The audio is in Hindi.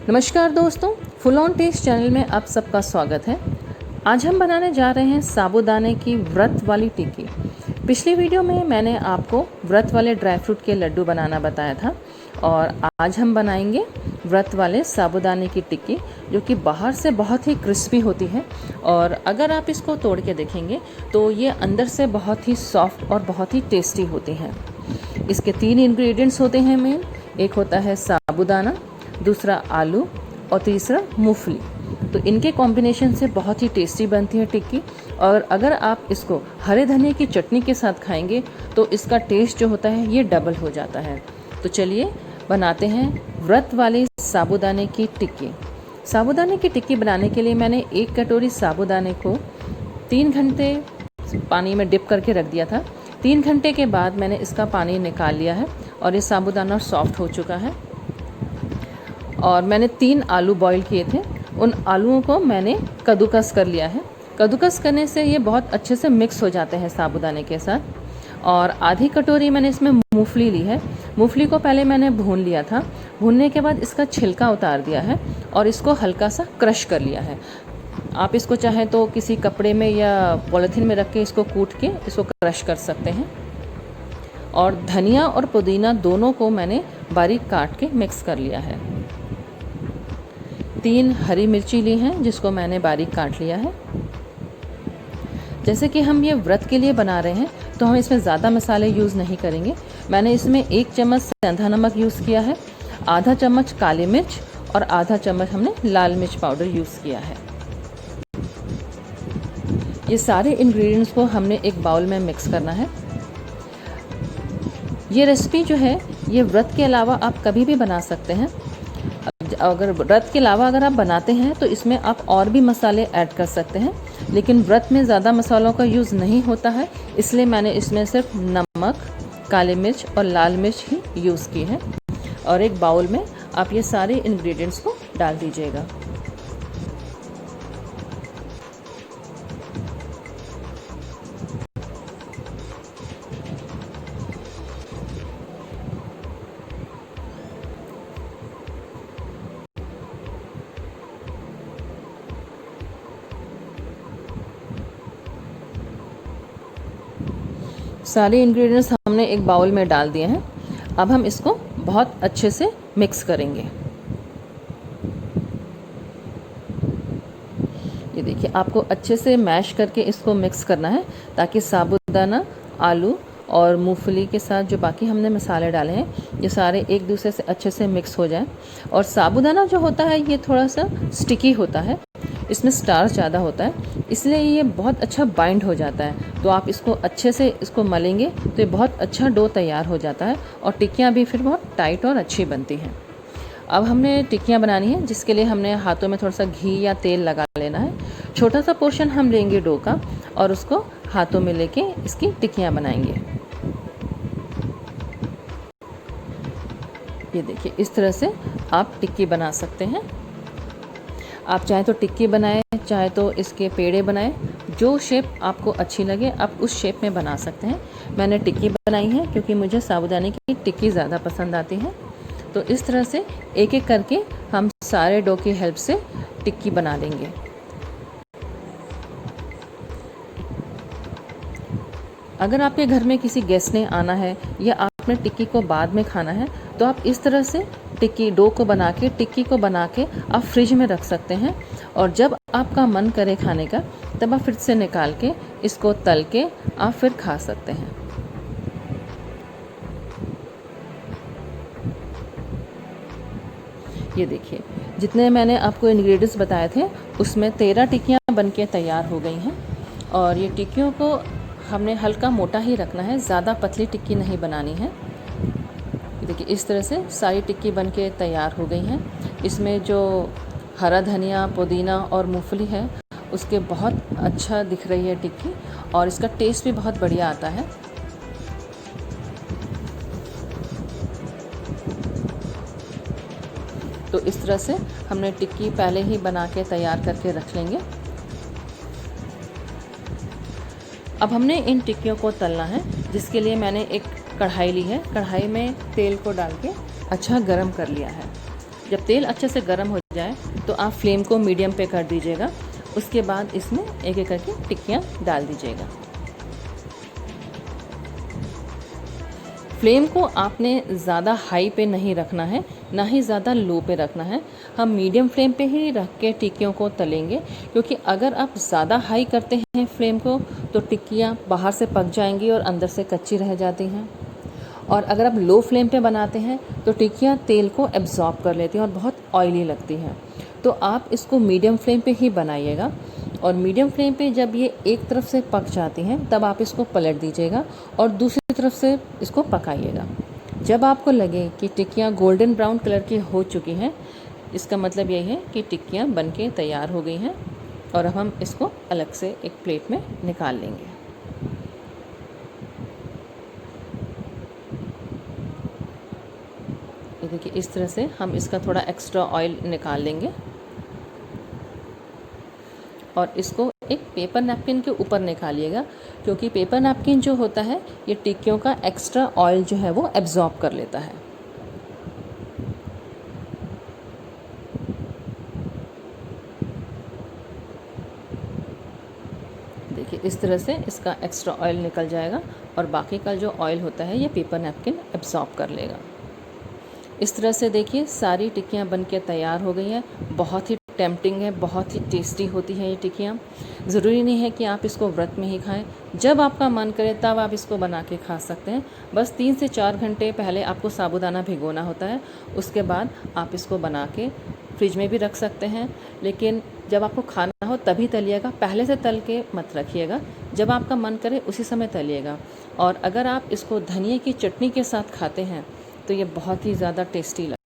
नमस्कार दोस्तों, फुल ऑन टेस्ट चैनल में आप सबका स्वागत है। आज हम बनाने जा रहे हैं साबूदाने की व्रत वाली टिक्की। पिछली वीडियो में मैंने आपको व्रत वाले ड्राई फ्रूट के लड्डू बनाना बताया था और आज हम बनाएंगे व्रत वाले साबूदाने की टिक्की, जो कि बाहर से बहुत ही क्रिस्पी होती है और अगर आप इसको तोड़ के देखेंगे तो ये अंदर से बहुत ही सॉफ्ट और बहुत ही टेस्टी होती हैं। इसके 3 इंग्रेडिएंट्स होते हैं मेन। एक होता है साबूदाना, दूसरा आलू और तीसरा मूंगफली। तो इनके कॉम्बिनेशन से बहुत ही टेस्टी बनती है टिक्की। और अगर आप इसको हरे धनिया की चटनी के साथ खाएंगे तो इसका टेस्ट जो होता है ये डबल हो जाता है। तो चलिए बनाते हैं व्रत वाले साबूदाने की टिक्की। साबूदाने की टिक्की बनाने के लिए मैंने 1 कटोरी साबूदाने को 3 घंटे पानी में डिप करके रख दिया था। 3 घंटे के बाद मैंने इसका पानी निकाल लिया है और ये साबूदाना सॉफ्ट हो चुका है। और मैंने 3 आलू बॉईल किए थे, उन आलूओं को मैंने कद्दूकस कर लिया है। कद्दूकस करने से ये बहुत अच्छे से मिक्स हो जाते हैं साबूदाने के साथ। और आधी कटोरी मैंने इसमें मूंगफली ली है। मूंगफली को पहले मैंने भून लिया था। भूनने के बाद इसका छिलका उतार दिया है और इसको हल्का सा क्रश कर लिया है। आप इसको चाहें तो किसी कपड़े में या पॉलीथीन में रख के इसको कूट के इसको क्रश कर सकते हैं। और धनिया और पुदीना दोनों को मैंने बारीक काट के मिक्स कर लिया है। 3 हरी मिर्ची ली हैं जिसको मैंने बारीक काट लिया है। जैसे कि हम ये व्रत के लिए बना रहे हैं तो हम इसमें ज़्यादा मसाले यूज़ नहीं करेंगे। मैंने इसमें 1 चम्मच सेंधा नमक यूज़ किया है, आधा चम्मच काली मिर्च और आधा चम्मच हमने लाल मिर्च पाउडर यूज़ किया है। ये सारे इंग्रेडिएंट्स को हमने एक बाउल में मिक्स करना है। ये रेसिपी जो है ये व्रत के अलावा आप कभी भी बना सकते हैं। अगर व्रत के अलावा अगर आप बनाते हैं तो इसमें आप और भी मसाले ऐड कर सकते हैं, लेकिन व्रत में ज़्यादा मसालों का यूज़ नहीं होता है, इसलिए मैंने इसमें सिर्फ नमक, काली मिर्च और लाल मिर्च ही यूज़ की है। और एक बाउल में आप ये सारे इंग्रेडिएंट्स को डाल दीजिएगा। सारे इंग्रेडिएंट्स हमने एक बाउल में डाल दिए हैं। अब हम इसको बहुत अच्छे से मिक्स करेंगे। ये देखिए, आपको अच्छे से मैश करके इसको मिक्स करना है ताकि साबूदाना, आलू और मूंगफली के साथ जो बाकी हमने मसाले डाले हैं ये सारे एक दूसरे से अच्छे से मिक्स हो जाएं। और साबूदाना जो होता है ये थोड़ा सा स्टिकी होता है, इसमें स्टार्च ज़्यादा होता है, इसलिए ये बहुत अच्छा बाइंड हो जाता है। तो आप इसको अच्छे से इसको मलेंगे तो ये बहुत अच्छा डो तैयार हो जाता है और टिक्कियाँ भी फिर बहुत टाइट और अच्छी बनती हैं। अब हमने टिक्कियाँ बनानी है, जिसके लिए हमने हाथों में थोड़ा सा घी या तेल लगा लेना है। छोटा सा पोर्शन हम लेंगे डो का और उसको हाथों में लेके इसकी टिक्कियाँ बनाएंगे। ये देखिए, इस तरह से आप टिक्की बना सकते हैं। आप चाहे तो टिक्की बनाएं, चाहे तो इसके पेड़े बनाएं, जो शेप आपको अच्छी लगे आप उस शेप में बना सकते हैं। मैंने टिक्की बनाई है क्योंकि मुझे साबूदाने की टिक्की ज़्यादा पसंद आती है। तो इस तरह से एक एक करके हम सारे डो की हेल्प से टिक्की बना लेंगे। अगर आपके घर में किसी गेस्ट ने आना है या आपने टिक्की को बाद में खाना है तो आप इस तरह से टिक्की डो को बना के, टिक्की को बना के आप फ्रिज में रख सकते हैं। और जब आपका मन करे खाने का तब आप फ्रिज से निकाल के इसको तल के आप फिर खा सकते हैं। ये देखिए, जितने मैंने आपको इंग्रेडिएंट्स बताए थे उसमें 13 टिक्कियाँ बनके तैयार हो गई हैं। और ये टिक्कियों को हमने हल्का मोटा ही रखना है, ज़्यादा पतली टिक्की नहीं बनानी है। देखिए, इस तरह से सारी टिक्की बनके तैयार हो गई हैं। इसमें जो हरा धनिया, पुदीना और मूंगफली है उसके बहुत अच्छा दिख रही है टिक्की और इसका टेस्ट भी बहुत बढ़िया आता है। तो इस तरह से हमने टिक्की पहले ही बना के तैयार करके रख लेंगे। अब हमने इन टिक्कियों को तलना है, जिसके लिए मैंने एक कढ़ाई ली है। कढ़ाई में तेल को डाल के अच्छा गरम कर लिया है। जब तेल अच्छे से गर्म हो जाए तो आप फ्लेम को मीडियम पे कर दीजिएगा। उसके बाद इसमें एक एक करके टिक्कियाँ डाल दीजिएगा। फ्लेम को आपने ज़्यादा हाई पे नहीं रखना है, ना ही ज़्यादा लो पे रखना है। हम मीडियम फ्लेम पे ही रख के टिक्कियों को तलेंगे, क्योंकि अगर आप ज़्यादा हाई करते हैं फ्लेम को तो टिक्कियाँ बाहर से पक जाएंगी और अंदर से कच्ची रह जाती हैं। और अगर आप लो फ्लेम पे बनाते हैं तो टिक्कियाँ तेल को एब्जॉर्ब कर लेती हैं और बहुत ऑयली लगती हैं। तो आप इसको मीडियम फ्लेम पे ही बनाइएगा, और मीडियम फ्लेम पे जब ये एक तरफ से पक जाती हैं तब आप इसको पलट दीजिएगा और दूसरी तरफ से इसको पकाइएगा। जब आपको लगे कि टिक्कियाँ गोल्डन ब्राउन कलर की हो चुकी हैं, इसका मतलब यही है कि टिक्कियाँ बन के तैयार हो गई हैं, और अब हम इसको अलग से एक प्लेट में निकाल लेंगे। ये देखिए, इस तरह से हम इसका थोड़ा एक्स्ट्रा ऑयल निकाल लेंगे और इसको एक पेपर नैपकिन के ऊपर निकालिएगा, क्योंकि पेपर नैपकिन जो होता है ये टिक्कियों का एक्स्ट्रा ऑयल जो है वो एब्जॉर्ब कर लेता है। देखिए, इस तरह से इसका एक्स्ट्रा ऑयल निकल जाएगा और बाकी का जो ऑयल होता है ये पेपर नैपकिन एब्जॉर्ब कर लेगा। इस तरह से देखिए सारी टिक्कियाँ बन के तैयार हो गई हैं। बहुत ही टेम्पटिंग है, बहुत ही टेस्टी होती हैं ये टिक्कियाँ। ज़रूरी नहीं है कि आप इसको व्रत में ही खाएं, जब आपका मन करे तब आप इसको बना के खा सकते हैं। बस 3 से 4 घंटे पहले आपको साबूदाना भिगोना होता है, उसके बाद आप इसको बना के फ्रिज में भी रख सकते हैं। लेकिन जब आपको खाना हो तभी तलिएगा, पहले से तल के मत रखिएगा। जब आपका मन करे उसी समय तलिएगा। और अगर आप इसको धनिए की चटनी के साथ खाते हैं तो ये बहुत ही ज़्यादा टेस्टी लगता है।